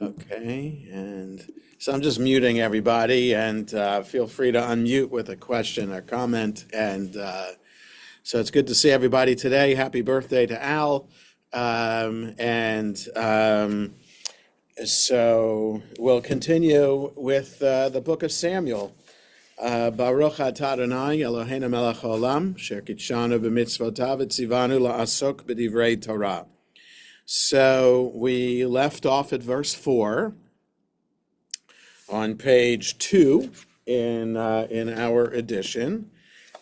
Okay, and so I'm just muting everybody, and feel free to unmute with a question or comment. And so it's good to see everybody today. Happy birthday to Al. And so we'll continue with the book of Samuel. Baruch atah Adonai Eloheinu melech haolam, asher kitshanu b'mitzvotav v'tzivanu la'asok b'divrei Torah. So we left off at verse 4 on page 2 in our edition.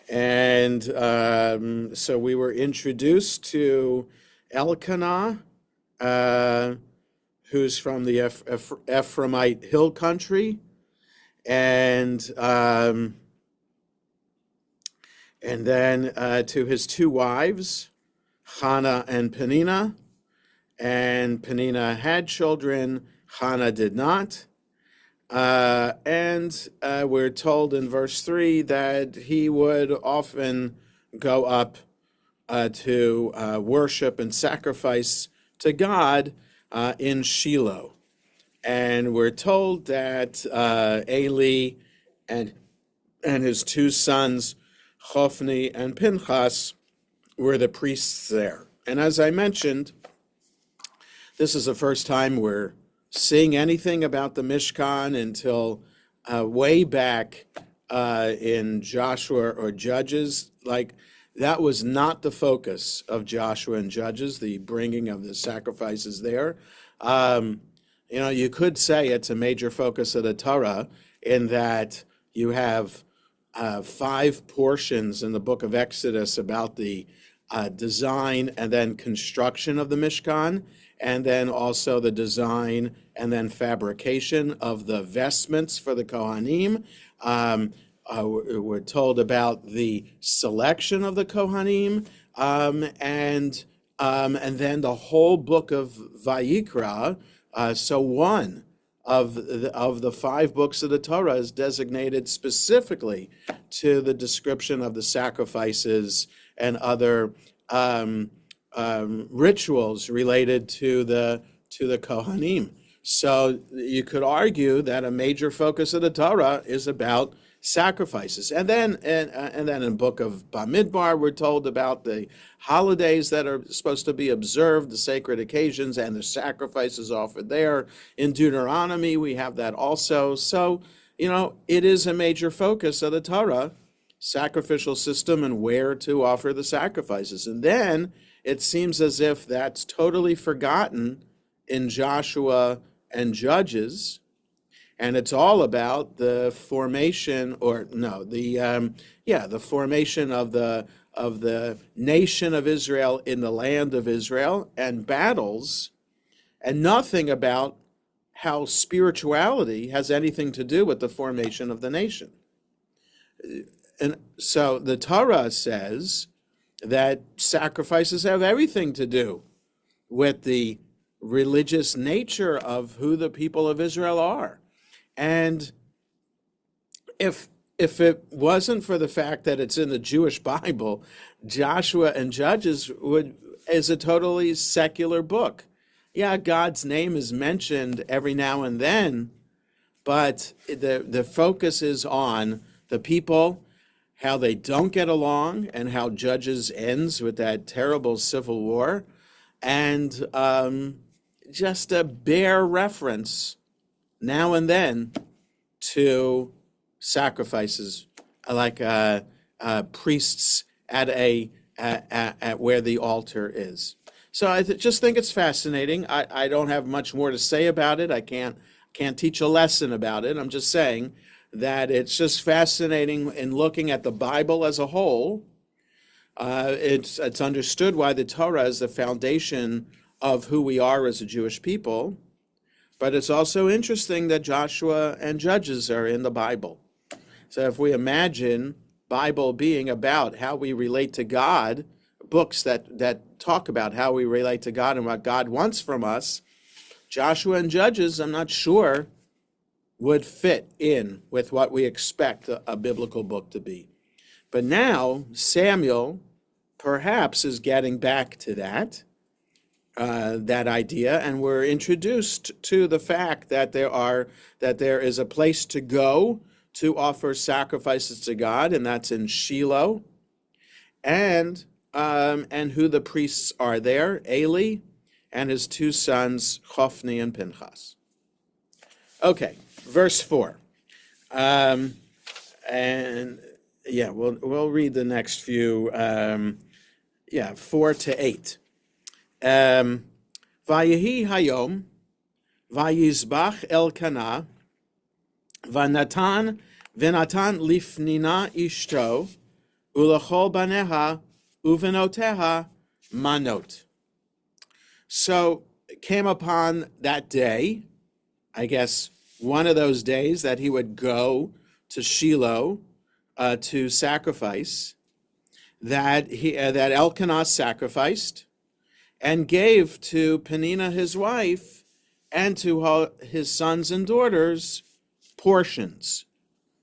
And so we were introduced to Elkanah, who's from the Ephraimite hill country, and then to his two wives, Hannah and Peninnah. And Peninnah had children, Hannah did not. And we're told in verse 3 that he would often go up to worship and sacrifice to God in Shiloh. And we're told that Eli and his two sons, Hophni and Pinchas, were the priests there. And as I mentioned, this is the first time we're seeing anything about the Mishkan until way back in Joshua or Judges. Like, that was not the focus of Joshua and Judges, the bringing of the sacrifices there. You could say it's a major focus of the Torah in that you have 5 portions in the book of Exodus about the design and then construction of the Mishkan, and then also the design and then fabrication of the vestments for the Kohanim. We're told about the selection of the Kohanim, and then the whole book of Vayikra. So one of the 5 books of the Torah is designated specifically to the description of the sacrifices and other rituals related to the Kohanim. So you could argue that a major focus of the Torah is about sacrifices. And then in the book of Bamidbar, we're told about the holidays that are supposed to be observed, the sacred occasions, and the sacrifices offered there. In Deuteronomy, we have that also. So, it is a major focus of the Torah, sacrificial system and where to offer the sacrifices. And then it seems as if that's totally forgotten in Joshua and Judges, and it's all about the formation, the formation of the nation of Israel in the land of Israel and battles, and nothing about how spirituality has anything to do with the formation of the nation. And so the Torah says that sacrifices have everything to do with the religious nature of who the people of Israel are. And if it wasn't for the fact that it's in the Jewish Bible, Joshua and Judges is a totally secular book. Yeah, God's name is mentioned every now and then, but the focus is on the people, how they don't get along, and how Judges ends with that terrible civil war, and just a bare reference now and then to sacrifices, like priests at where the altar is. So I just think it's fascinating. I don't have much more to say about it. I can't teach a lesson about it. I'm just saying that it's just fascinating in looking at the Bible as a whole. It's understood why the Torah is the foundation of who we are as a Jewish people, but it's also interesting that Joshua and Judges are in the Bible. So if we imagine Bible being about how we relate to God, books that talk about how we relate to God and what God wants from us, Joshua and Judges, I'm not sure, would fit in with what we expect a biblical book to be. But now Samuel perhaps is getting back to that. that idea, and we're introduced to the fact that there is a place to go to offer sacrifices to God, and that's in Shiloh, and who the priests are there: Eli and his two sons, Hophni and Pinchas. Okay, verse 4. And yeah, we'll read the next few, 4 to 8. Vayehi hayom, vayizbach Elkanah, vanatan lifnina ishto, ulachol baneha uvenoteha manot. So it came upon that day, I guess one of those days, that he would go to Shiloh to sacrifice, that Elkanah sacrificed and gave to Peninnah his wife and to his sons and daughters portions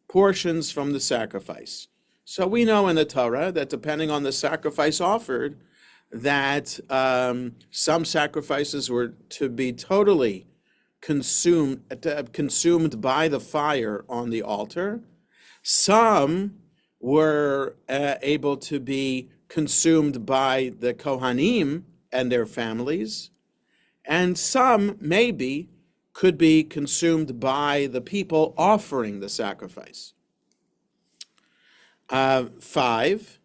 from the sacrifice. So we know in the Torah that depending on the sacrifice offered, that some sacrifices were to be totally consumed by the fire on the altar. Some were able to be consumed by the Kohanim and their families, and some maybe could be consumed by the people offering the sacrifice. 5.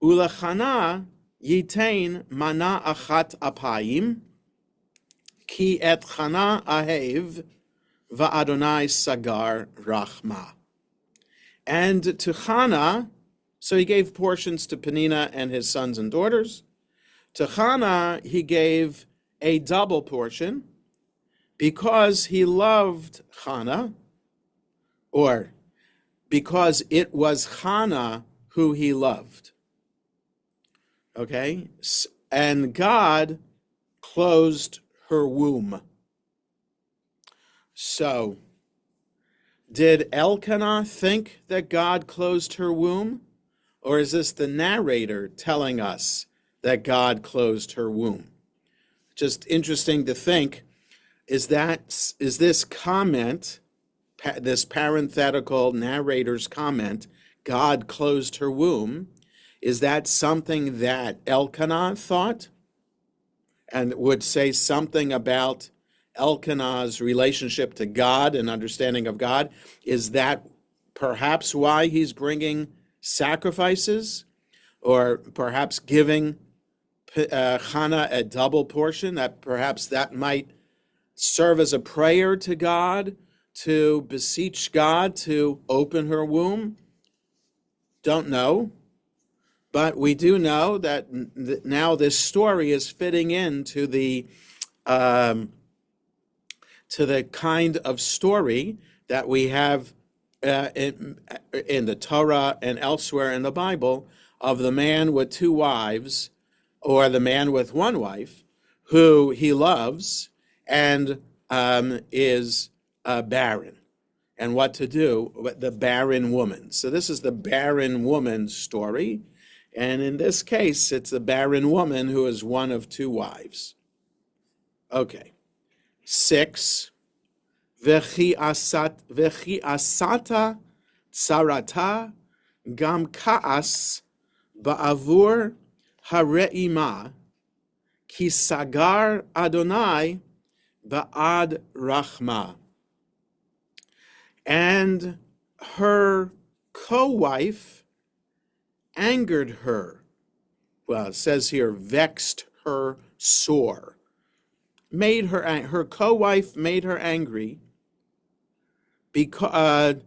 Ulachana yitain mana achat apayim, ki et chana ahev, va'adonai sagar rachma. And to Chana, so he gave portions to Peninnah and his sons and daughters. To Chana, he gave a double portion because he loved Chana, or because it was Chana who he loved. Okay? And God closed her womb. So, did Elkanah think that God closed her womb? Or is this the narrator telling us that God closed her womb? Just interesting to think, is this comment, this parenthetical narrator's comment, God closed her womb, is that something that Elkanah thought and would say something about Elkanah's relationship to God and understanding of God? Is that perhaps why he's bringing sacrifices, or perhaps giving Chana a double portion, that perhaps that might serve as a prayer to God, to beseech God to open her womb? Don't know. But we do know that now this story is fitting into the kind of story that we have in the Torah and elsewhere in the Bible, of the man with two wives, or the man with one wife, who he loves and is barren, and what to do with the barren woman. So this is the barren woman story, and in this case, it's the barren woman who is one of two wives. Okay. 6. Vechi asata tsarata gam kaas ba'avur hare'ima ki sagar Adonai ba'ad rachma. And her co-wife angered her. Well, it says here, vexed her sore. Made her co-wife made her angry because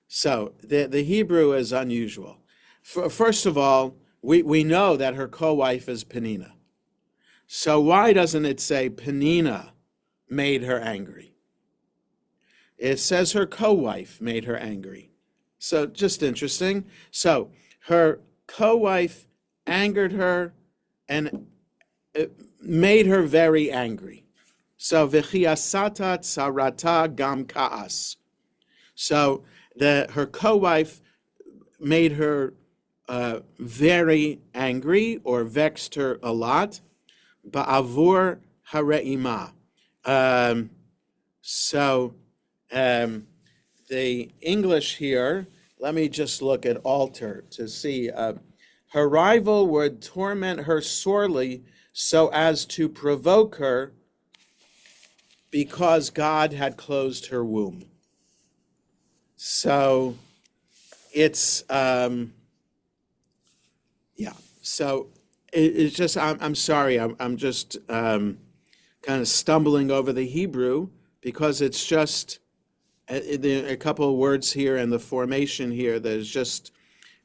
so the Hebrew is unusual. First of all, we know that her co-wife is Peninnah. So why doesn't it say Peninnah made her angry? It says her co-wife made her angry. So just interesting. So her co-wife angered her and made her very angry. So v'chiasata tsarata gam kaas. So her co-wife made her very angry or vexed her a lot. Ba'avur hare'ima. So the English here, let me just look at alter to see. Her rival would torment her sorely so as to provoke her because God had closed her womb. So it's, so it's just, I'm sorry, I'm just kind of stumbling over the Hebrew because it's just a couple of words here and the formation here that is just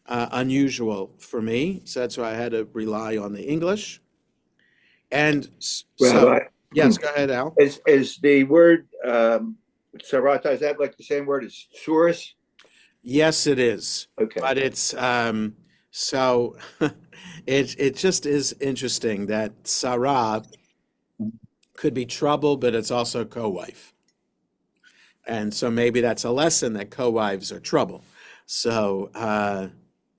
unusual for me. So that's why I had to rely on the English. And so, Rabbi, yes, go ahead, Al. is the word sarata, is that like the same word as source? Yes, it is. Okay. But it's so it just is interesting that Sarah could be trouble, but it's also co-wife. And so maybe that's a lesson that co-wives are trouble. So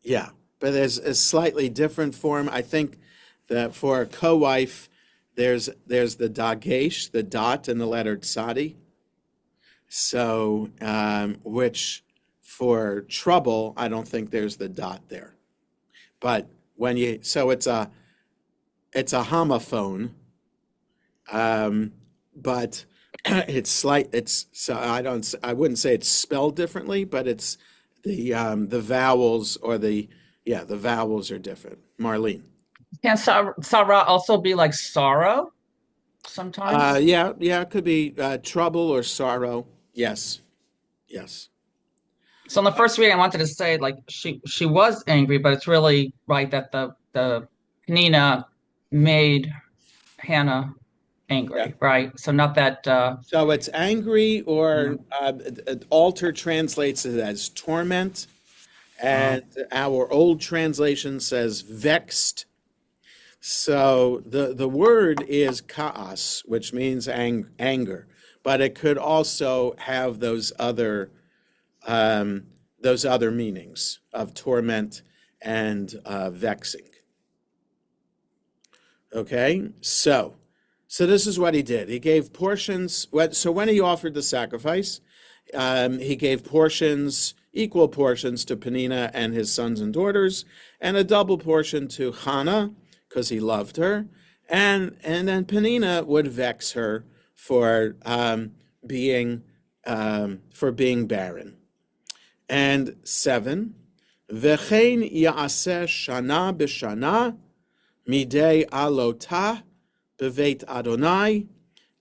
yeah, but there's a slightly different form. I think that for a co-wife, there's the dagesh, the dot in the letter tzadi. So which for trouble, I don't think there's the dot there. But when you so it's a homophone, but it's so I wouldn't say it's spelled differently, but it's the vowels or the vowels are different. Marlene. Can Sarah also be like sorrow sometimes? Yeah, it could be trouble or sorrow. Yes, yes. So in the first reading, I wanted to say like she was angry, but it's really right that the Penina made Hannah angry, Yeah. right? So not that So it's angry, or Alter translates it as torment, and our old translation says vexed. So the word is kaas, which means anger, but it could also have those other meanings of torment and vexing. Okay, so this is what he did. He gave portions. So when he offered the sacrifice, he gave portions, equal portions to Penina and his sons and daughters, and a double portion to Hannah because he loved her, and then Penina would vex her for being barren. And 7, V'chein ya'aseh shana b'shana midei alotah beveit Adonai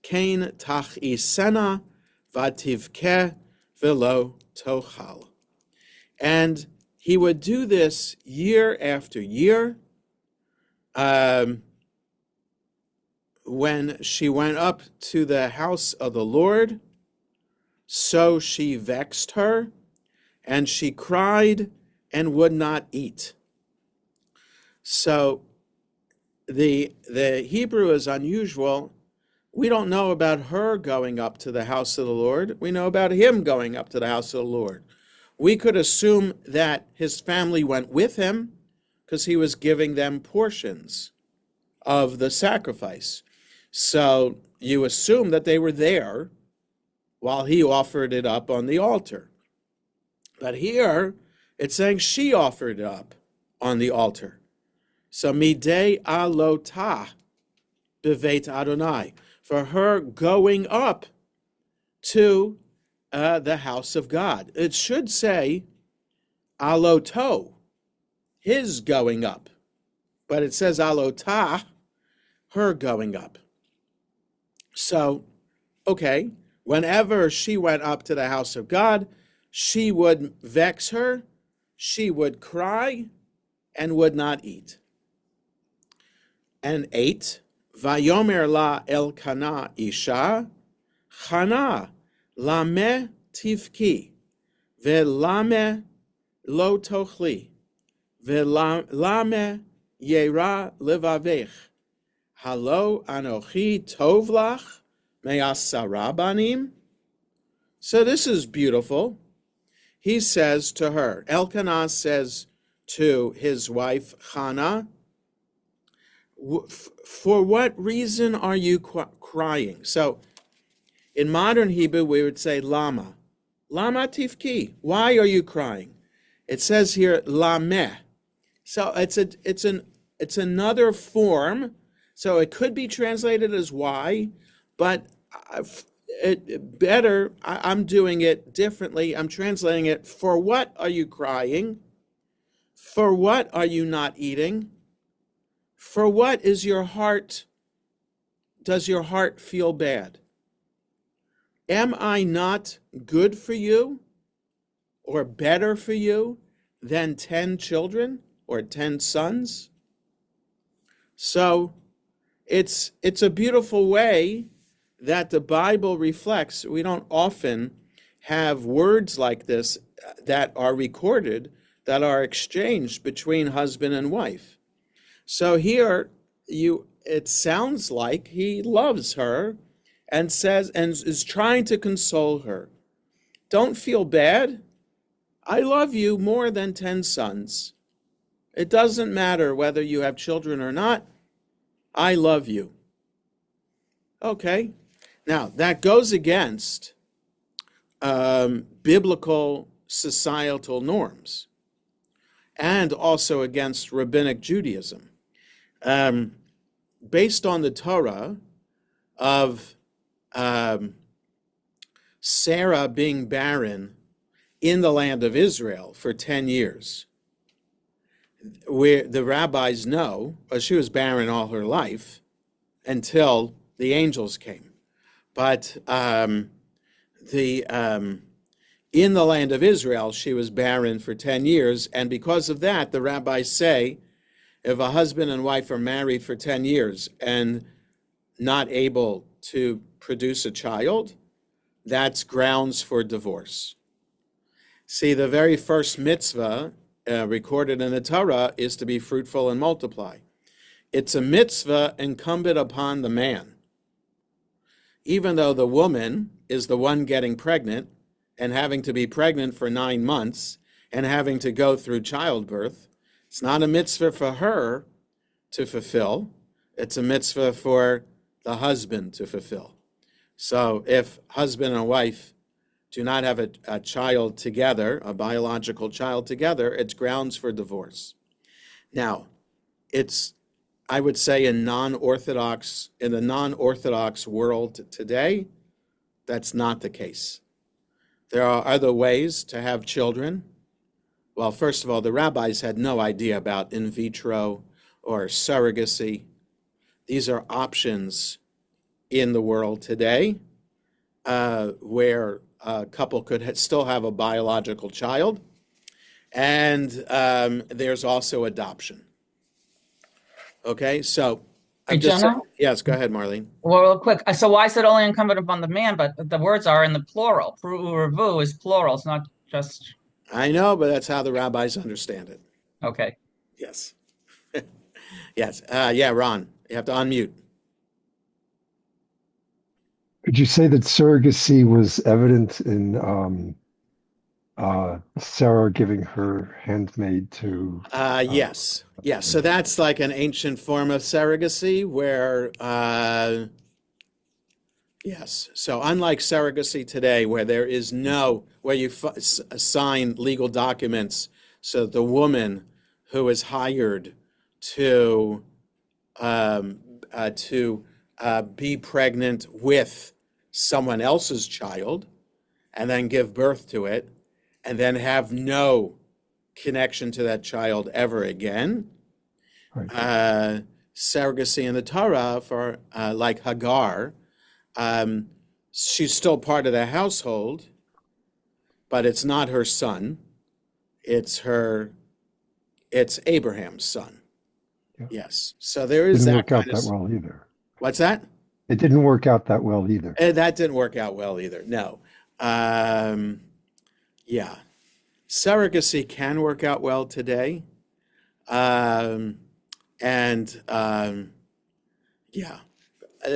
kain tachisena vativkeh velo tochal. And he would do this year after year. When she went up to the house of the Lord, so she vexed her, and she cried and would not eat. So the Hebrew is unusual. We don't know about her going up to the house of the Lord. We know about him going up to the house of the Lord. We could assume that his family went with him because he was giving them portions of the sacrifice. So you assume that they were there while he offered it up on the altar. But here, it's saying she offered it up on the altar. So midei alotah beveit Adonai, for her going up to the house of God. It should say aloto, his going up, but it says alotah, her going up. So, okay, whenever she went up to the house of God, she would vex her, she would cry, and would not eat. And 8, Vayomer la Elkanah isha, Chana lame tivki, velame lo tochli, velame yera levavech, halo anochi tov lach me'asara banim. So this is beautiful. He says to her, Elkanah says to his wife Hannah, for what reason are you crying? So in modern Hebrew, we would say lama. Lama tifki. Why are you crying? It says here lameh. So it's another form. So it could be translated as why, but I'm doing it differently. I'm translating it, for what are you crying? For what are you not eating? For what does your heart feel bad? Am I not good for you or better for you than 10 children or 10 sons? So it's a beautiful way that the Bible reflects. We don't often have words like this that are recorded, that are exchanged between husband and wife. So here it sounds like he loves her and says, and is trying to console her. Don't feel bad. I love you more than 10 sons. It doesn't matter whether you have children or not. I love you. Okay. Now, that goes against biblical societal norms and also against rabbinic Judaism. Based on the Torah of Sarah being barren in the land of Israel for 10 years, where the rabbis know she was barren all her life until the angels came. But in the land of Israel, she was barren for 10 years. And because of that, the rabbis say, if a husband and wife are married for 10 years and not able to produce a child, that's grounds for divorce. See, the very first mitzvah recorded in the Torah is to be fruitful and multiply. It's a mitzvah incumbent upon the man. Even though the woman is the one getting pregnant and having to be pregnant for 9 months and having to go through childbirth, it's not a mitzvah for her to fulfill. It's a mitzvah for the husband to fulfill. So if husband and wife do not have a child together, a biological child together, it's grounds for divorce. Now, I would say in the non-Orthodox world today, that's not the case. There are other ways to have children. Well, first of all, the rabbis had no idea about in vitro or surrogacy. These are options in the world today where a couple could still have a biological child. And there's also adoption. Okay, so Hey, Jenna? Yes, go ahead, Marlene. Well, real quick. So why is it only incumbent upon the man, but the words are in the plural. Pru'u'revu is plural. It's not just. I know, but that's how the rabbis understand it. Okay. Yes. Yes. Yeah, Ron, you have to unmute. Could you say that surrogacy was evident in Sarah giving her handmaid to? Yes. Yes. So that's like an ancient form of surrogacy where, yes. So unlike surrogacy today, where where you sign legal documents, so the woman who is hired to be pregnant with someone else's child and then give birth to it and then have no connection to that child ever again. Right. Surrogacy in the Torah for like Hagar, she's still part of the household, but it's not her son. It's Abraham's son. Yeah. Yes. So there is Didn't that work out kind of. that well either. What's that? It didn't work out that well either. That didn't work out well either. No. Yeah. Surrogacy can work out well today. Yeah.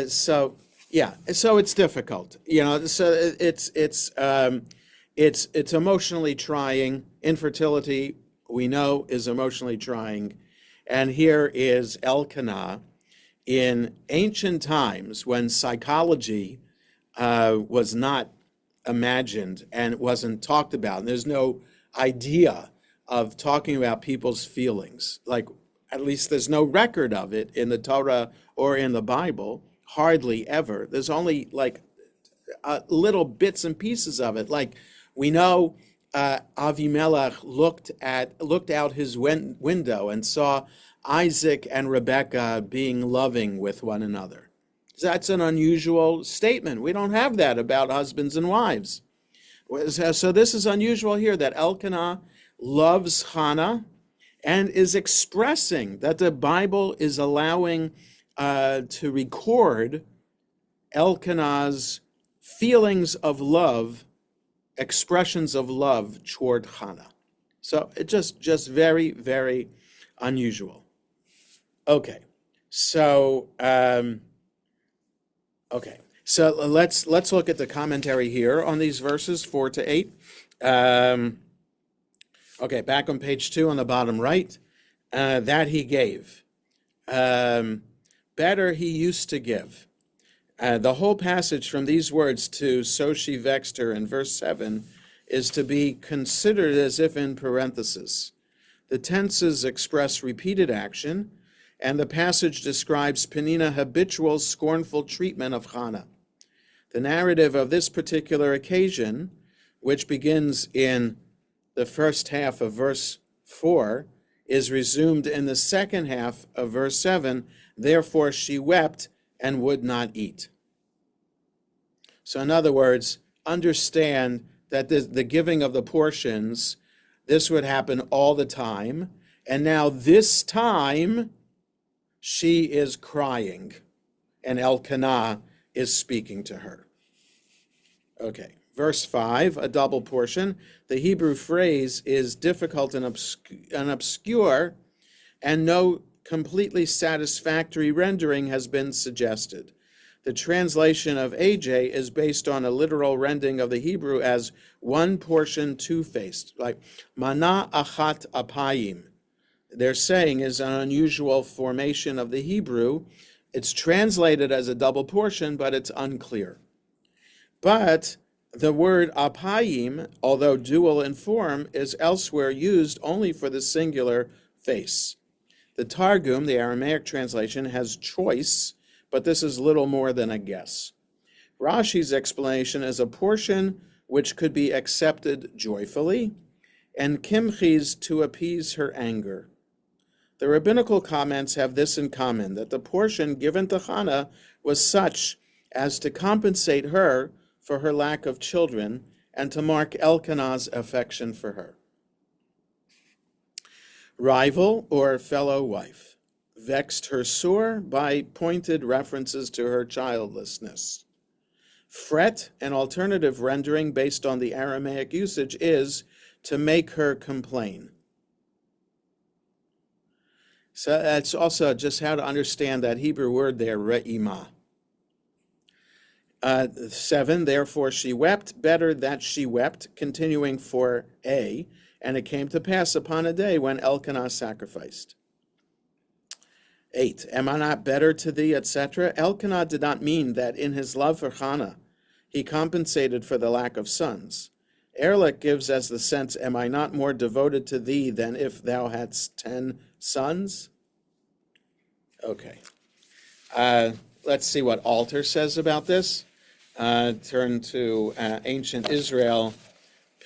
So it's difficult, so it's emotionally trying. Infertility we know is emotionally trying. And here is Elkanah in ancient times when psychology was not imagined and wasn't talked about. And there's no idea of talking about people's feelings. Like, at least there's no record of it in the Torah or in the Bible, hardly ever. There's only like little bits and pieces of it. Like, we know Avimelech looked out his window and saw Isaac and Rebekah being loving with one another. That's an unusual statement. We don't have that about husbands and wives. So this is unusual here, that Elkanah loves Hannah and is expressing that the Bible is allowing to record Elkanah's feelings of love, expressions of love toward Hannah. So it just very, very unusual. Okay, so let's look at the commentary here on these verses 4-8. Okay, back on page 2 on the bottom right, that he gave. Better he used to give. The whole passage from these words to so she vexed her in verse 7 is to be considered as if in parenthesis. The tenses express repeated action, and the passage describes Peninnah's habitual scornful treatment of Hannah. The narrative of this particular occasion, which begins in the first half of verse 4, is resumed in the second half of verse 7. Therefore she wept and would not eat. So in other words, understand that the giving of the portions, this would happen all the time. And now this time, she is crying, and Elkanah is speaking to her. Okay, verse 5, a double portion. The Hebrew phrase is difficult and obscure, and no completely satisfactory rendering has been suggested. The translation of AJ is based on a literal rendering of the Hebrew as one portion two-faced, like mana achat apayim. They're saying is an unusual formation of the Hebrew. It's translated as a double portion, but it's unclear. But the word apayim, although dual in form, is elsewhere used only for the singular face. The Targum, the Aramaic translation, has choice, but this is little more than a guess. Rashi's explanation is a portion which could be accepted joyfully, and Kimchi's to appease her anger. The rabbinical comments have this in common, that the portion given to Hannah was such as to compensate her for her lack of children and to mark Elkanah's affection for her. Rival or fellow wife vexed her sore by pointed references to her childlessness. Fret, an alternative rendering based on the Aramaic usage, is to make her complain. So that's also just how to understand that Hebrew word there, re'imah. 7, therefore she wept, better that she wept, continuing for A, and it came to pass upon a day when Elkanah sacrificed. 8, am I not better to thee, etc.? Elkanah did not mean that in his love for Hannah, he compensated for the lack of sons. Ehrlich gives as the sense, am I not more devoted to thee than if thou hadst 10 sons? Okay. Let's see what Alter says about this. Turn to Ancient Israel,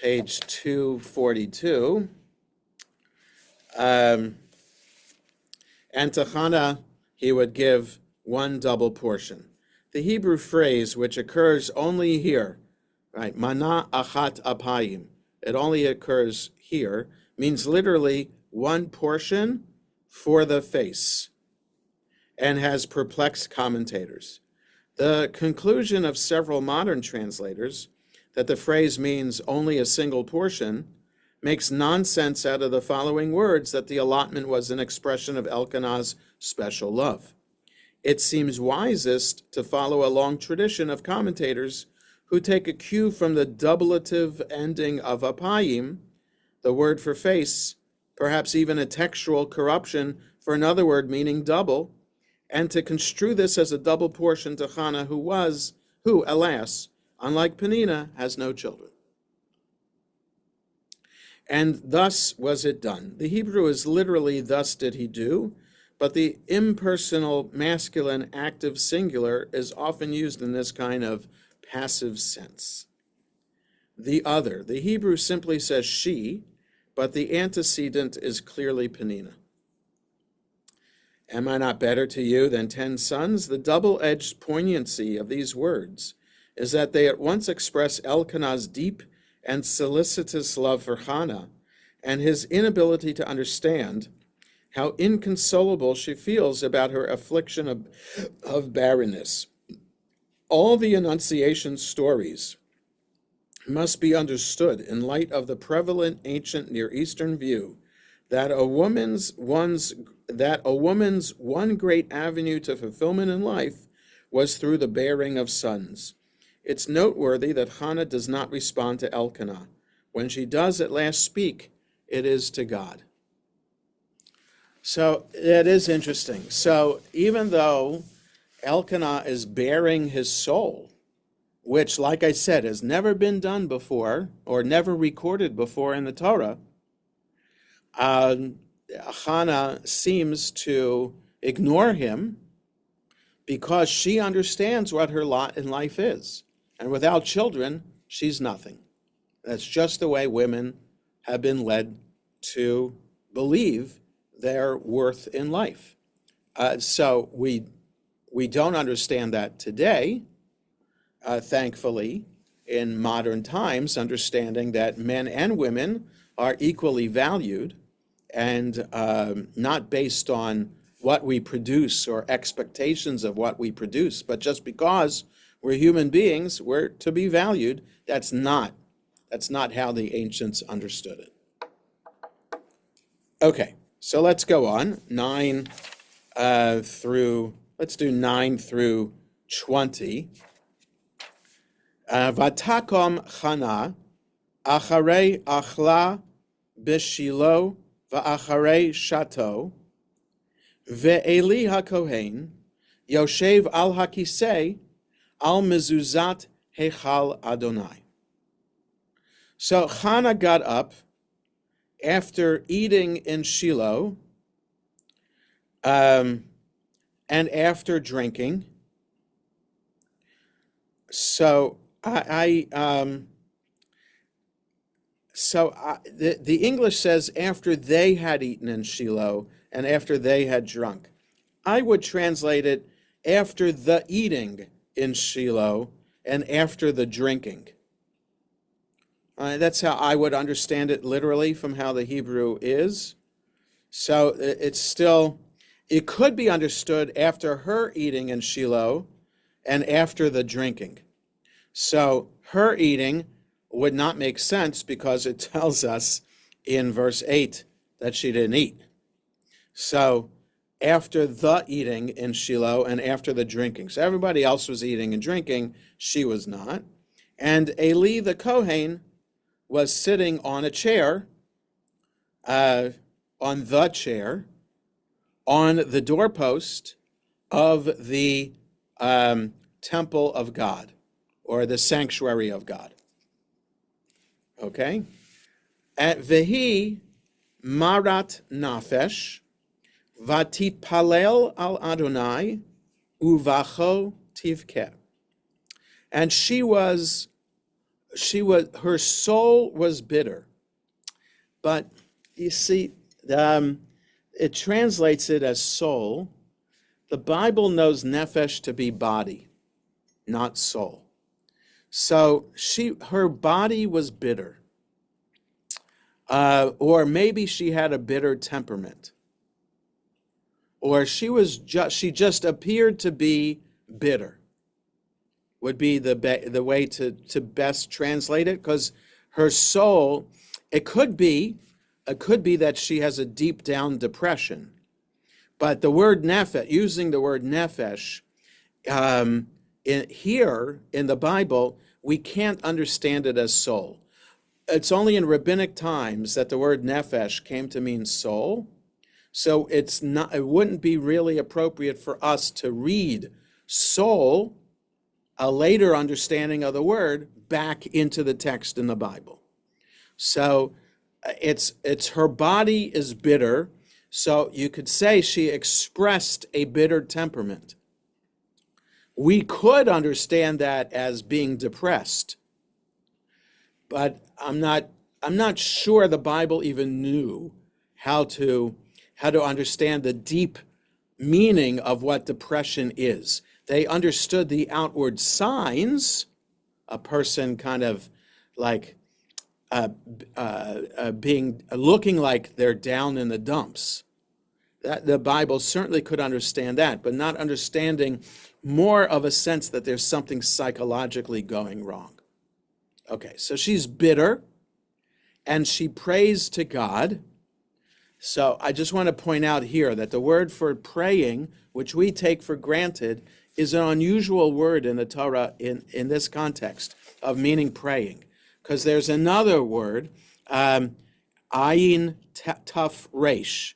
page 242. And to Hannah, he would give one double portion. The Hebrew phrase, which occurs only here, right, mana achat apayim, it only occurs here, means literally one portion for the face, and has perplexed commentators. The conclusion of several modern translators that the phrase means only a single portion makes nonsense out of the following words, that the allotment was an expression of Elkanah's special love. It seems wisest to follow a long tradition of commentators who take a cue from the doublative ending of apayim, the word for face, perhaps even a textual corruption for another word meaning double, and to construe this as a double portion to Hannah, who, alas, unlike Peninnah, has no children. And thus was it done. The Hebrew is literally thus did he do, but the impersonal masculine active singular is often used in this kind of passive sense. The other, the Hebrew simply says she, but the antecedent is clearly Peninnah. Am I not better to you than 10 sons? The double-edged poignancy of these words is that they at once express Elkanah's deep and solicitous love for Hannah and his inability to understand how inconsolable she feels about her affliction of barrenness. All the Annunciation stories must be understood in light of the prevalent ancient Near Eastern view that a woman's one great avenue to fulfillment in life was through the bearing of sons. It's noteworthy that Hannah does not respond to Elkanah. When she does at last speak, it is to God. So it is interesting. So even though Elkanah is bearing his soul, which, like I said, has never been done before or never recorded before in the Torah, Hannah seems to ignore him because she understands what her lot in life is. And without children, she's nothing. That's just the way women have been led to believe their worth in life. So we don't understand that today, thankfully, in modern times, understanding that men and women are equally valued and not based on what we produce or expectations of what we produce, but just because we're human beings, we're to be valued. That's not how the ancients understood it. Okay, so let's go on. 9 through 20. Vatakom Chana acharei achla b'shilo va'acharei shato ve'eli hakohen yoshev al hakisei al mezuzat hechal Adonai. So Hannah got up after eating in Shiloh and after drinking. So the English says after they had eaten in Shiloh and after they had drunk. I would translate it after the eating in Shiloh and after the drinking. That's how I would understand it literally from how the Hebrew is. So it could be understood after her eating in Shiloh and after the drinking. So her eating would not make sense because it tells us in verse 8 that she didn't eat. So after the eating in Shiloh and after the drinking. So everybody else was eating and drinking, she was not. And Eli the Kohen was sitting on a chair, on the doorpost of the temple of God, or the sanctuary of God. Okay? At Vehi Marat Nafesh, Vatitpalel al Adonai, Uvacho Tivke. And her soul was bitter. But you see, it translates it as soul. The Bible knows nefesh to be body, not soul. So her body was bitter. Or maybe she had a bitter temperament. Or she just appeared to be bitter. Would be the way to best translate it, because her soul, it could be that she has a deep down depression, but the word nefesh, using the word nefesh, here in the Bible, we can't understand it as soul. it's only in rabbinic times that the word nephesh came to mean soul. So it wouldn't be really appropriate for us to read soul, a later understanding of the word, back into the text in the Bible. So it's her body is bitter. So you could say she expressed a bitter temperament. We could understand that as being depressed, but I'm not sure the Bible even knew how to understand the deep meaning of what depression is. They understood the outward signs, a person kind of like looking like they're down in the dumps. That the Bible certainly could understand that, but not understanding more of a sense that there's something psychologically going wrong. Okay, so she's bitter and she prays to God. So I just want to point out here that the word for praying, which we take for granted, is an unusual word in the Torah in this context of meaning praying. Because there's another word, ayin taf resh,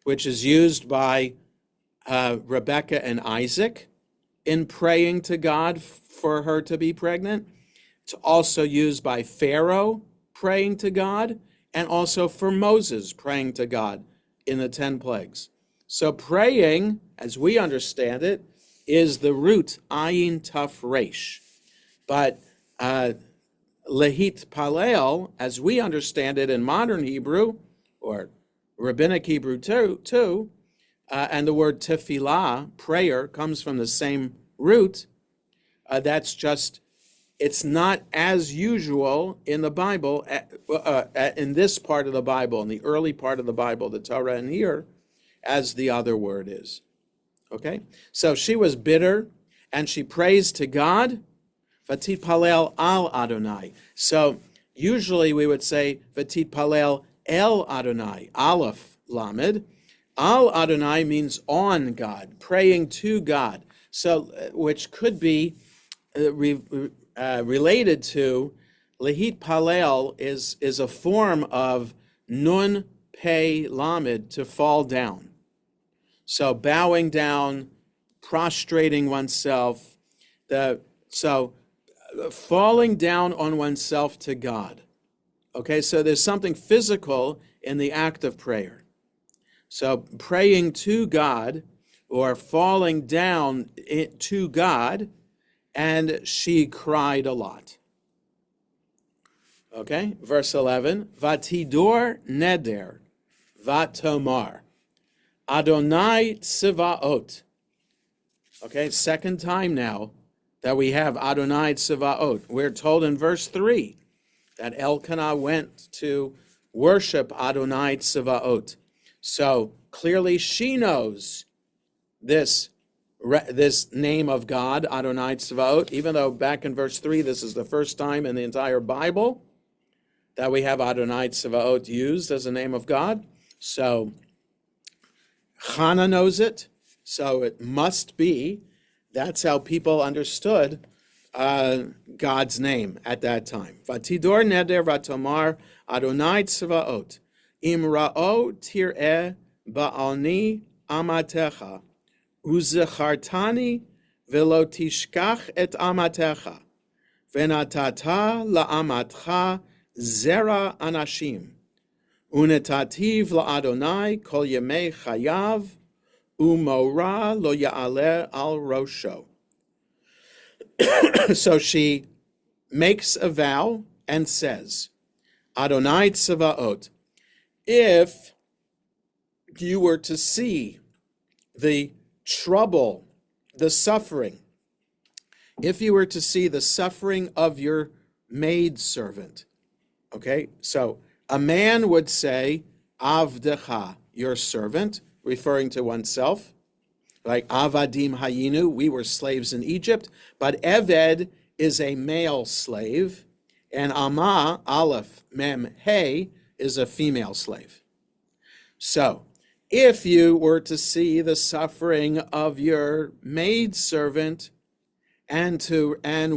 which is used by Rebecca and Isaac in praying to God for her to be pregnant. It's also used by Pharaoh praying to God, and also for Moses praying to God in the 10 plagues. So praying, as we understand it, is the root ayin taf resh. But lehit palel, as we understand it in modern Hebrew, or rabbinic Hebrew too, and the word tefillah, prayer, comes from the same root. That's just, it's not as usual in the Bible, in this part of the Bible, in the early part of the Bible, the Torah and here, as the other word is. Okay? So she was bitter, and she prays to God, Vatit palel al Adonai. So usually we would say Vatit palel el Adonai, Aleph Lamed. Al Adonai means on God, praying to God. So, which could be related to Lehit Palel is a form of Nun Pei Lamed, to fall down. So bowing down, prostrating oneself, falling down on oneself to God. Okay, so there's something physical in the act of prayer. So praying to God or falling down to God, and she cried a lot. Okay, verse 11, Vatidor neder, vatomar, Adonai Tsevaot. Okay, second time now that we have Adonai Tsevaot. We're told in verse 3 that Elkanah went to worship Adonai Tsevaot. So clearly she knows this name of God, Adonai Tsevaot, even though back in verse 3, this is the first time in the entire Bible that we have Adonai Tsevaot used as a name of God. So Hannah knows it, so it must be. That's how people understood God's name at that time. Vatidor neder vatomar Adonai Tsevaot imra'o tir'eh ba'alni amatecha uzechartani velo tishkach et amatecha venatata la'amatcha zera anashim unetativ la'Adonai kol yemei chayav umora lo ya'aleh al rosho. So she makes a vow and says, Adonai Tsevaot, if you were to see the trouble, the suffering, if you were to see the suffering of your maidservant, okay, so a man would say, Avdecha, your servant, referring to oneself, like Avadim Hayinu, we were slaves in Egypt, but Eved is a male slave, and Ama, Aleph, Mem, He, is a female slave. So, if you were to see the suffering of your maidservant and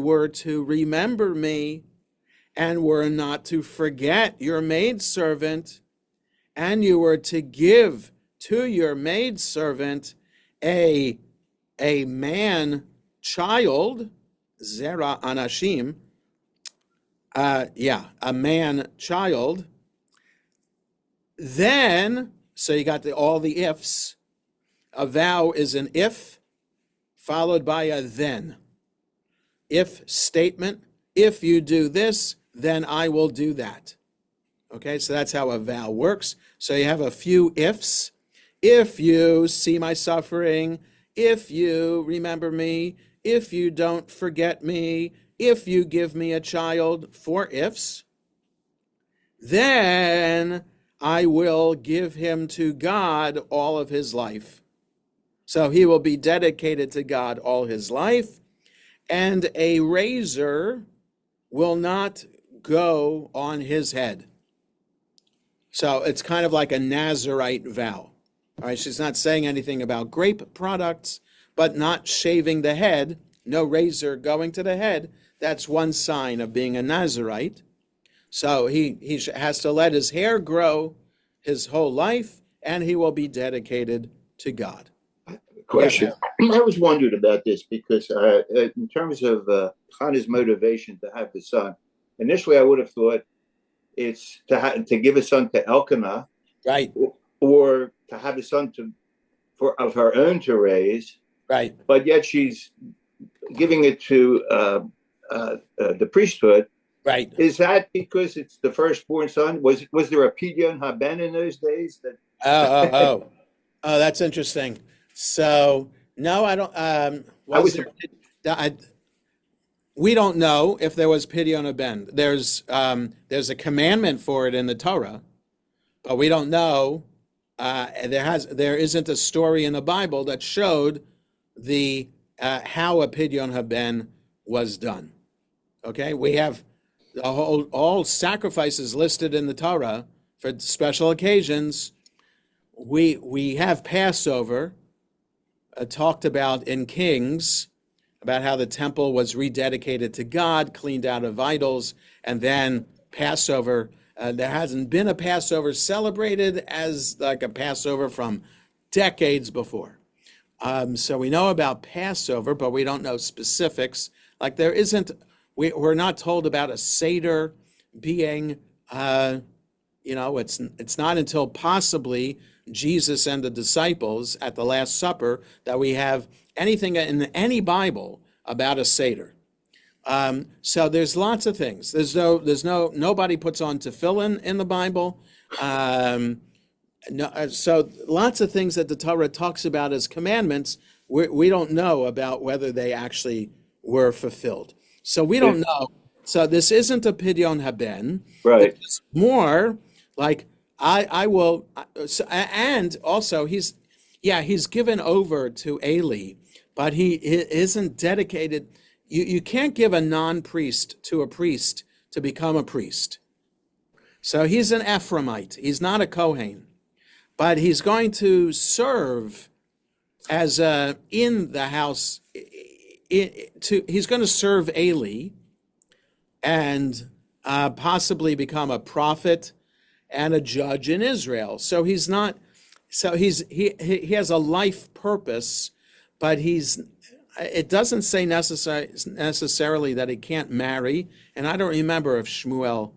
were to remember me and were not to forget your maidservant, and you were to give to your maidservant a man child, Zera Anashim, a man child, then, so you got all the ifs. A vow is an if followed by a then. If statement, if you do this, then I will do that. Okay, so that's how a vow works. So you have a few ifs. If you see my suffering, if you remember me, if you don't forget me, if you give me a child, 4 ifs, then I will give him to God all of his life. So he will be dedicated to God all his life, and a razor will not go on his head. So it's kind of like a Nazirite vow. All right, she's not saying anything about grape products, but not shaving the head, no razor going to the head. That's one sign of being a Nazirite. So he has to let his hair grow his whole life, and he will be dedicated to God. Question. I was wondered about this because in terms of Hannah's motivation to have the son, initially I would have thought it's to give a son to Elkanah, Right. or to have a son of her own to raise. Right. But yet she's giving it to the priesthood. Right. Is that because it's the firstborn son? Was there a Pidyon Haben in those days? Oh, that's interesting. So no, I don't. We don't know if there was Pidyon Haben. There's a commandment for it in the Torah, but we don't know. There isn't a story in the Bible that showed the how a Pidyon Haben was done. Okay, we have all sacrifices listed in the Torah for special occasions. We have Passover talked about in Kings, about how the temple was rededicated to God, cleaned out of idols, and then Passover. There hasn't been a Passover celebrated as like a Passover from decades before. So we know about Passover, but we don't know specifics. Like there isn't, we're not told about a Seder being, it's not until possibly Jesus and the disciples at the Last Supper that we have anything in any Bible about a Seder. So there's lots of things. Nobody puts on tefillin in the Bible. So lots of things that the Torah talks about as commandments, we don't know about whether they actually were fulfilled. So we don't know. So this isn't a Pidyon Haben. Right. It's more like I will, and also he's given over to Eli, but he isn't dedicated. You can't give a non-priest to a priest to become a priest. So he's an Ephraimite. He's not a Kohen, but he's going to serve as in the house. He's going to serve Eli and possibly become a prophet and a judge in Israel. So he's not. So he has a life purpose, but it doesn't say necessarily that he can't marry. And I don't remember if Samuel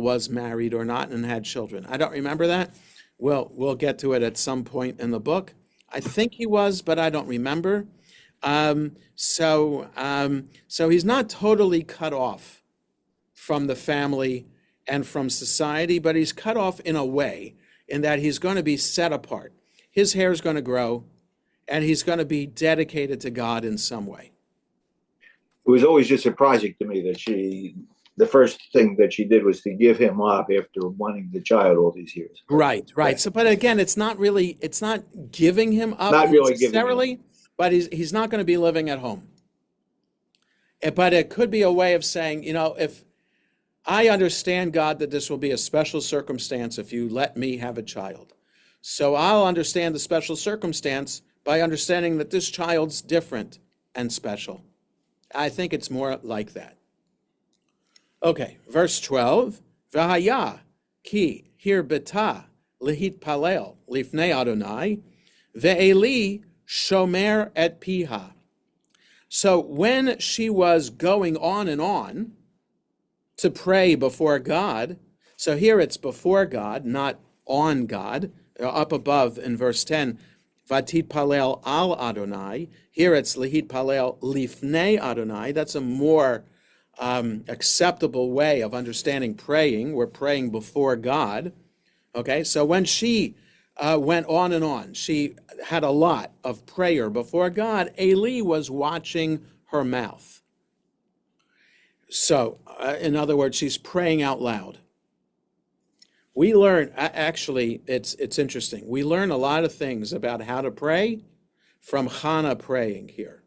was married or not and had children. I don't remember that. We'll get to it at some point in the book. I think he was, but I don't remember. So he's not totally cut off from the family and from society, but he's cut off in a way in that he's going to be set apart. His hair is going to grow, and he's going to be dedicated to God in some way. It was always just surprising to me that the first thing that she did was to give him up after wanting the child all these years. Right. So, but again, it's not giving him up Not really necessarily, but he's not going to be living at home. But it could be a way of saying, if I understand, God, that this will be a special circumstance if you let me have a child. So I'll understand the special circumstance by understanding that this child's different and special. I think it's more like that. Okay, verse 12. V'haya ki hirbeta lehit palel lifnei Adonai ve'eli shomer et piha. So when she was going on and on to pray before God, so here it's before God, not on God. Up above in verse 10, Vatit palel al Adonai. Here it's lehit palel lifnei Adonai. That's a more acceptable way of understanding praying. We're praying before God. Okay, so when she went on and on, she had a lot of prayer before God. Eli was watching her mouth. So, in other words, she's praying out loud. We learn, actually, it's interesting. We learn a lot of things about how to pray from Hannah praying here.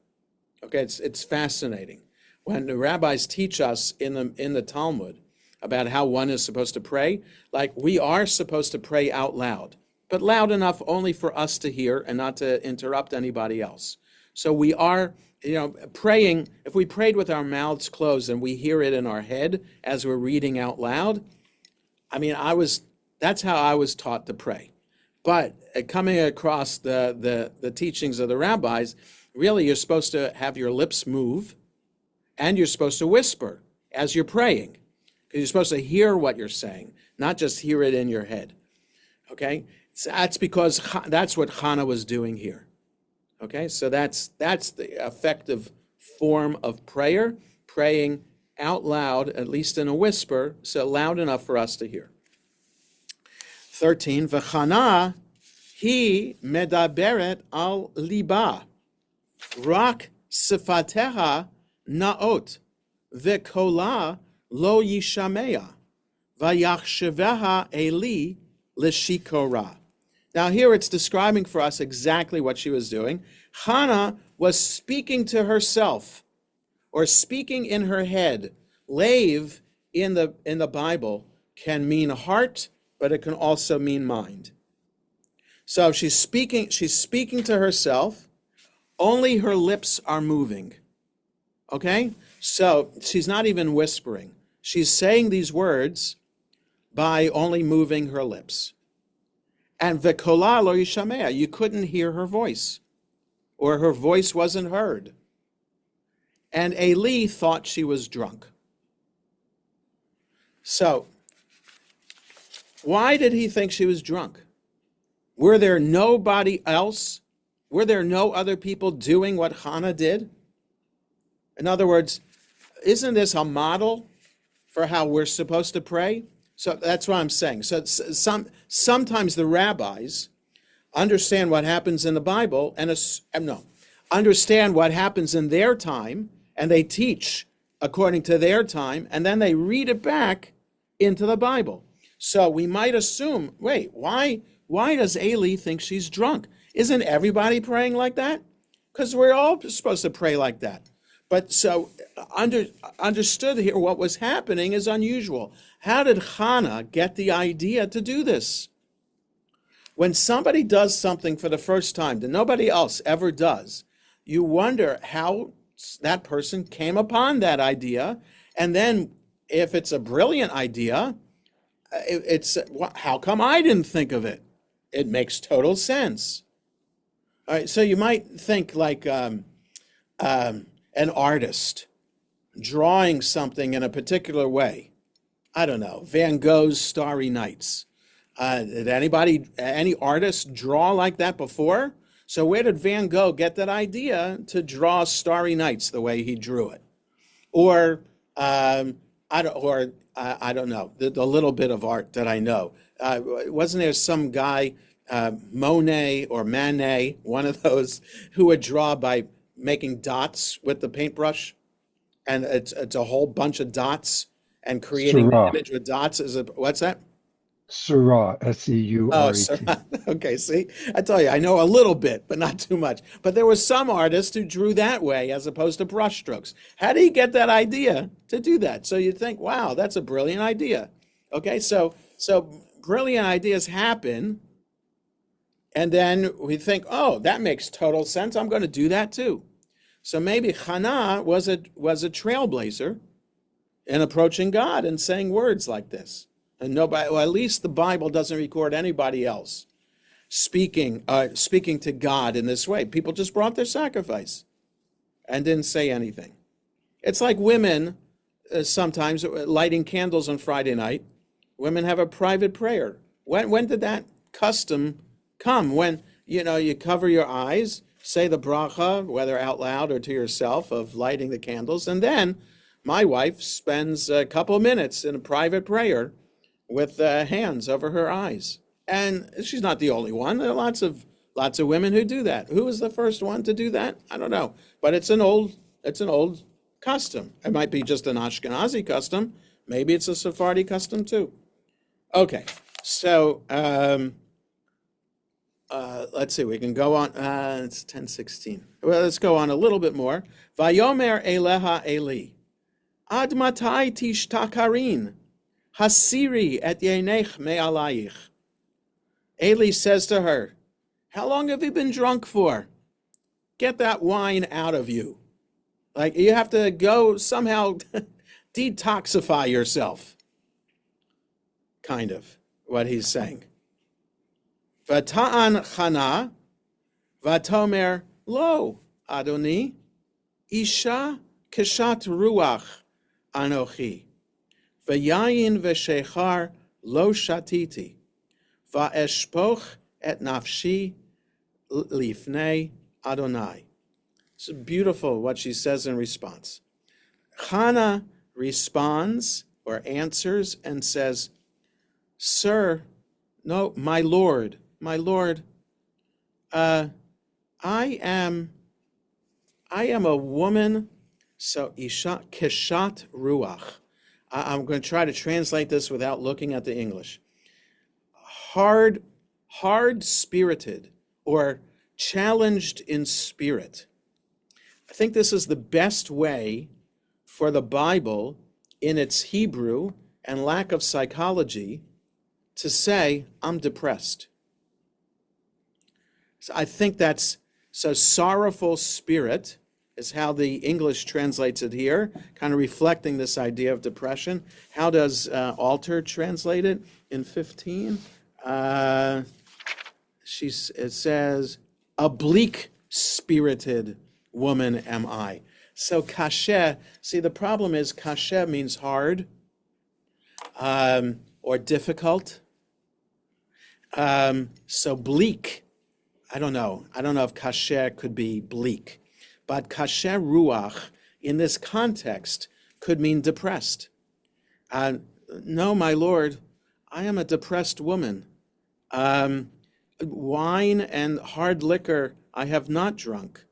Okay, it's fascinating. When the rabbis teach us in the Talmud about how one is supposed to pray, like we are supposed to pray out loud, but loud enough only for us to hear and not to interrupt anybody else. So we are, praying, if we prayed with our mouths closed and we hear it in our head as we're reading out loud, that's how I was taught to pray. But coming across the teachings of the rabbis, really you're supposed to have your lips move and you're supposed to whisper as you're praying. Because you're supposed to hear what you're saying, not just hear it in your head. Okay? So that's because that's what Hannah was doing here. Okay? So that's the effective form of prayer, praying out loud, at least in a whisper, so loud enough for us to hear. 13, V'chana hi medaberet al liba, rak sifateha naot, v'kola lo yishamea, vayachsheveha Eli l'shikora. Now here it's describing for us exactly what she was doing. Hannah was speaking to herself, or speaking in her head. Lave in the Bible can mean heart, but it can also mean mind. So she's speaking to herself, only her lips are moving. Okay? So she's not even whispering. She's saying these words by only moving her lips. And v'kola lo yishamea, you couldn't hear her voice, or her voice wasn't heard. And Eli thought she was drunk. So, why did he think she was drunk? Were there nobody else? Were there no other people doing what Hannah did? In other words, isn't this a model for how we're supposed to pray? So that's what I'm saying. So sometimes the rabbis understand what happens in the Bible and understand what happens in their time, and they teach according to their time, and then they read it back into the Bible. So we might assume, wait, why does Eli think she's drunk? Isn't everybody praying like that? Because we're all supposed to pray like that. But so understood here, what was happening is unusual. How did Hannah get the idea to do this? When somebody does something for the first time that nobody else ever does, you wonder how that person came upon that idea. And then if it's a brilliant idea, how come I didn't think of it? It makes total sense. All right, so you might think like an artist drawing something in a particular way. I don't know, Van Gogh's Starry Nights. Did any artist draw like that before? So where did Van Gogh get that idea to draw Starry Nights the way he drew it? Or I don't know, the little bit of art that I know. Wasn't there some guy, Monet or Manet, one of those, who would draw by making dots with the paintbrush? And it's a whole bunch of dots and creating an image with dots. What's that? Seurat, S-E-U-R-E-T. Oh, Seurat. Okay, see? I tell you, I know a little bit, but not too much. But there was some artist who drew that way as opposed to brushstrokes. How did he get that idea to do that? So you'd think, wow, that's a brilliant idea. Okay, so brilliant ideas happen, and then we think, oh, that makes total sense. I'm going to do that too. So maybe Hannah was a trailblazer in approaching God and saying words like this. And nobody, well, at least the Bible doesn't record anybody else speaking to God in this way. People just brought their sacrifice and didn't say anything. It's like women sometimes lighting candles on Friday night. Women have a private prayer. When did that custom come? When you cover your eyes, say the bracha, whether out loud or to yourself, of lighting the candles, and then my wife spends a couple of minutes in a private prayer with hands over her eyes. And she's not the only one. There are lots of women who do that. Who was the first one to do that? I don't know. But it's an old custom. It might be just an Ashkenazi custom. Maybe it's a Sephardi custom too. Okay, so let's see. We can go on. It's 10:16. Well, let's go on a little bit more. Vayomer eleha Eli, ad matai tishtakarin, hasiri et yenech me'alayich. Eli says to her, how long have you been drunk for? Get that wine out of you. Like, you have to go somehow detoxify yourself. Kind of what he's saying. Vata'an Chana, vatomer lo, Adoni, isha keshat ruach anochi, vayayin v'shechar lo shatiti, va'eshpoch et nafshi lifnei Adonai. It's beautiful what she says in response. Hannah responds or answers and says, Sir, no, my Lord, I am a woman, so isha keshat ruach. I'm going to try to translate this without looking at the English. Hard-spirited or challenged in spirit. I think this is the best way for the Bible in its Hebrew and lack of psychology to say, I'm depressed. So I think that's, so sorrowful spirit is how the English translates it here, kind of reflecting this idea of depression. How does Alter translate it in 15? It says, a bleak-spirited woman am I. So kasheh, see, the problem is kasheh means hard or difficult. So bleak, I don't know if kasheh could be bleak, but kasheh ruach in this context could mean depressed. No, my Lord, I am a depressed woman. Wine and hard liquor I have not drunk.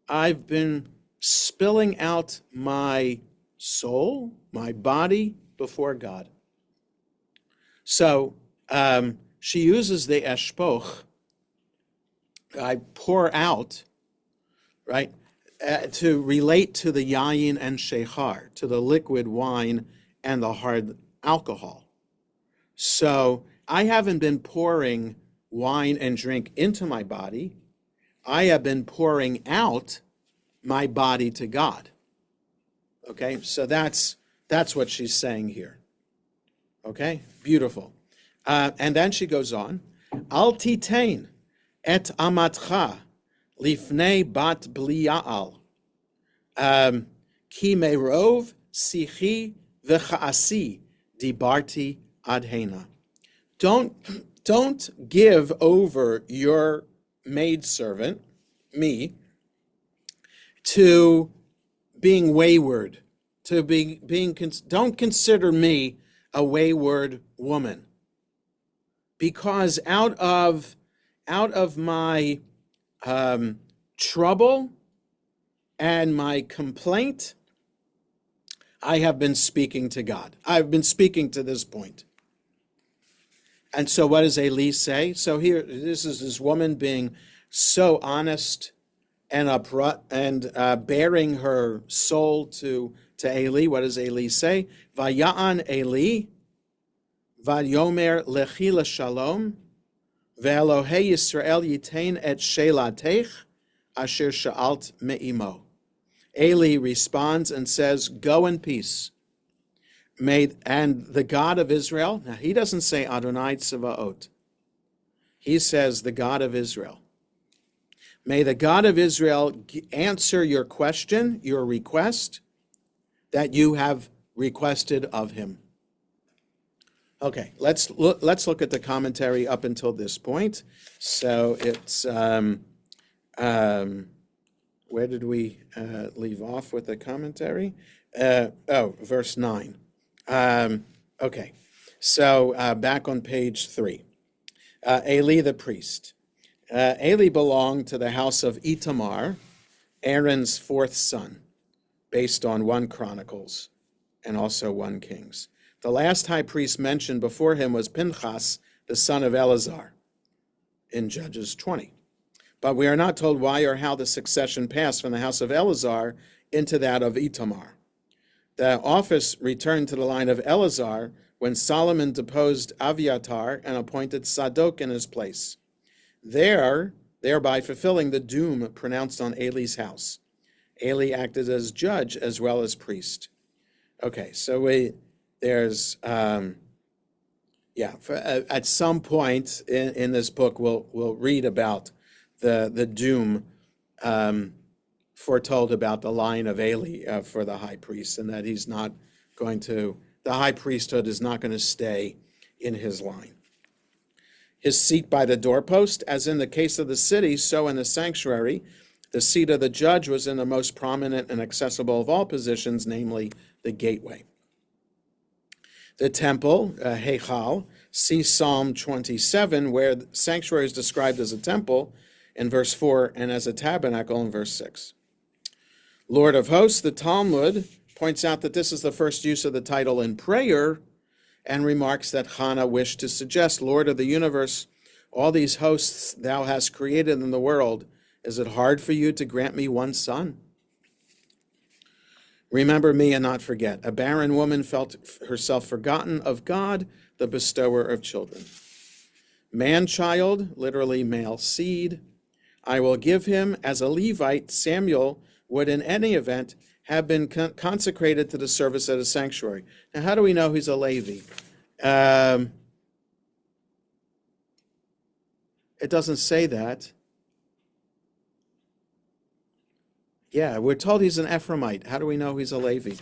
I've been spilling out my soul, my body before God. So she uses the eshpoch, I pour out, right, to relate to the yayin and shechar, to the liquid wine and the hard alcohol. So I haven't been pouring wine and drink into my body. I have been pouring out my body to God. Okay, so that's what she's saying here. Okay, beautiful. And then she goes on, Al titain et amatcha lifnei bat blia'al, ki merov sichi v'chaasi dibarti adhena. Don't give over your maidservant, me, to being wayward, to don't consider me a wayward woman, because out of my trouble and my complaint, I have been speaking to God. I've been speaking to this point. And so what does Eli say? So here, this is this woman being so honest and upright and bearing her soul to Eli. What does Eli say? Vaya'an Eli, vayomer lechi l'shalom, ve'elohei Yisrael yitain et shelatech asher sha'alt me'imo. Eli responds and says, go in peace. and the God of Israel. Now, he doesn't say Adonai Tzavaot. He says the God of Israel. May the God of Israel answer your question, your request that you have requested of him. Okay, let's look at the commentary up until this point. So it's where did we leave off with the commentary? Verse 9. Okay, so back on page 3. Eli the priest. Eli belonged to the house of Itamar, Aaron's fourth son, based on 1 Chronicles and also 1 Kings. The last high priest mentioned before him was Pinchas, the son of Eleazar, in Judges 20. But we are not told why or how the succession passed from the house of Eleazar into that of Itamar. The office returned to the line of Eleazar when Solomon deposed Aviatar and appointed Sadok in his place, thereby fulfilling the doom pronounced on Eli's house. Eli acted as judge as well as priest. Okay, so there's at some point in this book we'll read about the doom foretold about the line of Eli for the high priest, and that he's not going to, the high priesthood is not going to stay in his line. His seat by the doorpost, as in the case of the city, so in the sanctuary, the seat of the judge was in the most prominent and accessible of all positions, namely the gateway. The temple, Heichal, see Psalm 27, where the sanctuary is described as a temple in verse 4 and as a tabernacle in verse 6. Lord of hosts, the Talmud points out that this is the first use of the title in prayer and remarks that Hannah wished to suggest, Lord of the universe, all these hosts thou hast created in the world, is it hard for you to grant me 1 son? Remember me and not forget. A barren woman felt herself forgotten of God, the bestower of children. Man-child, literally male seed, I will give him as a Levite. Samuel would in any event have been consecrated to the service of the sanctuary. Now, how do we know he's a Levi? It doesn't say that. Yeah, we're told he's an Ephraimite. How do we know he's a Levi?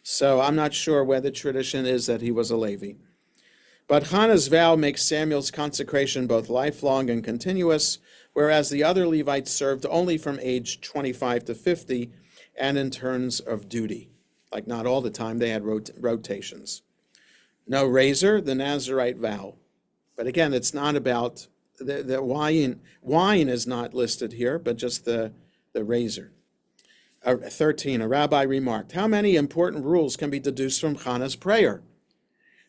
So I'm not sure where the tradition is that he was a Levi. But Hannah's vow makes Samuel's consecration both lifelong and continuous, whereas the other Levites served only from age 25 to 50 and in turns of duty. Like not all the time, they had rotations. No razor, the Nazirite vow. But again, it's not about, the wine is not listed here, but just the razor. 13, a rabbi remarked, how many important rules can be deduced from Hannah's prayer?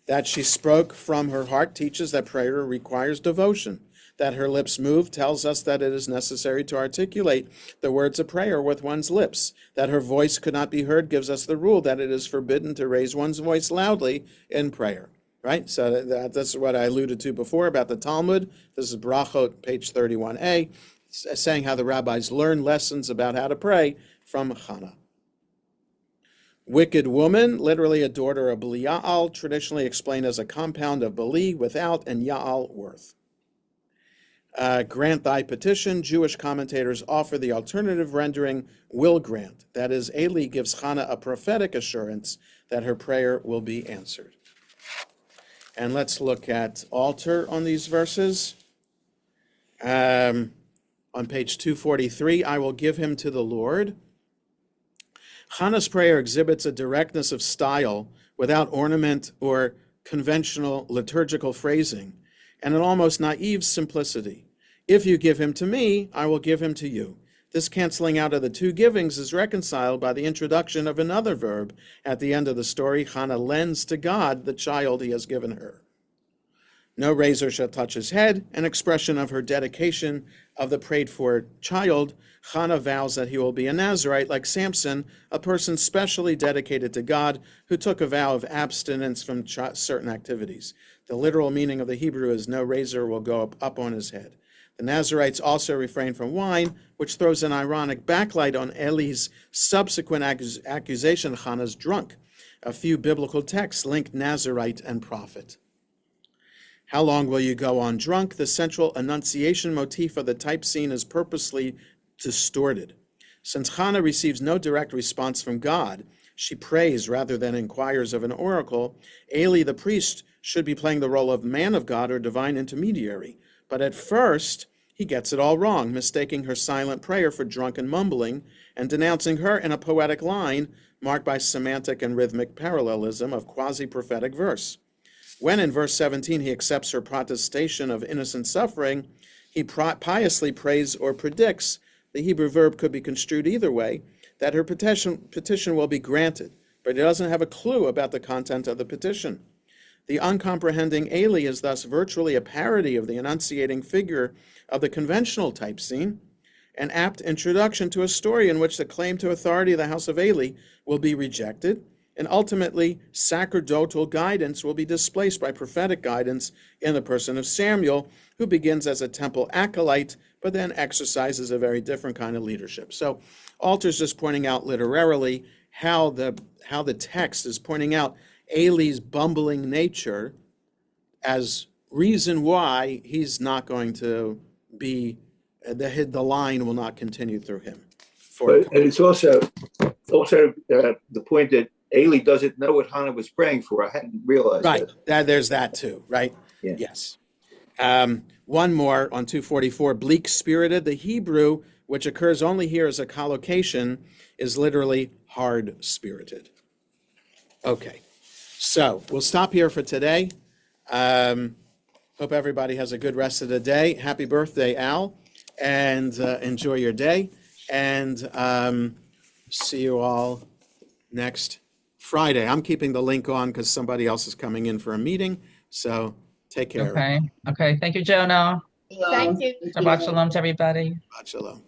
That she spoke from her heart teaches that prayer requires devotion. That her lips move tells us that it is necessary to articulate the words of prayer with one's lips. That her voice could not be heard gives us the rule that it is forbidden to raise one's voice loudly in prayer. Right? So that's what I alluded to before about the Talmud. This is Brachot, page 31a, saying how the rabbis learn lessons about how to pray from Hannah. Wicked woman, literally a daughter of Belial, traditionally explained as a compound of Beli, without, and Yaal, worth. Grant thy petition. Jewish commentators offer the alternative rendering, will grant. That is, Eli gives Hannah a prophetic assurance that her prayer will be answered. And let's look at altar on these verses. On page 243, I will give him to the Lord. Hannah's prayer exhibits a directness of style without ornament or conventional liturgical phrasing, and an almost naive simplicity. If you give him to me, I will give him to you. This canceling out of the two givings is reconciled by the introduction of another verb. At the end of the story, Hannah lends to God the child he has given her. No razor shall touch his head, an expression of her dedication of the prayed-for child. Hannah vows that he will be a Nazirite, like Samson, a person specially dedicated to God, who took a vow of abstinence from certain activities. The literal meaning of the Hebrew is no razor will go up on his head. The Nazirites also refrain from wine, which throws an ironic backlight on Eli's subsequent accusation Hannah's drunk. A few biblical texts link Nazarite and prophet. How long will you go on drunk? The central Annunciation motif of the type scene is purposely distorted. Since Hannah receives no direct response from God, she prays rather than inquires of an oracle. Eli the priest should be playing the role of man of God or divine intermediary. But at first, he gets it all wrong, mistaking her silent prayer for drunken mumbling and denouncing her in a poetic line marked by semantic and rhythmic parallelism of quasi-prophetic verse. When in verse 17 he accepts her protestation of innocent suffering, he piously prays or predicts, the Hebrew verb could be construed either way, that her petition will be granted, but he doesn't have a clue about the content of the petition. The uncomprehending Eli is thus virtually a parody of the enunciating figure of the conventional type scene, an apt introduction to a story in which the claim to authority of the house of Eli will be rejected, and ultimately sacerdotal guidance will be displaced by prophetic guidance in the person of Samuel, who begins as a temple acolyte, but then exercises a very different kind of leadership. So Alter's just pointing out literarily how the text is pointing out Eli's bumbling nature as reason why he's not going to be, the line will not continue through him. And it's also the point that Eli doesn't know what Hannah was praying for. I hadn't realized right. that. There's that too, right? Yeah. Yes. One more on 244, bleak-spirited. The Hebrew, which occurs only here as a collocation, is literally hard-spirited. Okay, so we'll stop here for today. Hope everybody has a good rest of the day. Happy birthday, Al, and enjoy your day. And see you all next Friday. I'm keeping the link on because somebody else is coming in for a meeting. So take care. Okay. Okay. Thank you, Jonah. Thank you. Shabbat shalom to everybody. Shabbat shalom.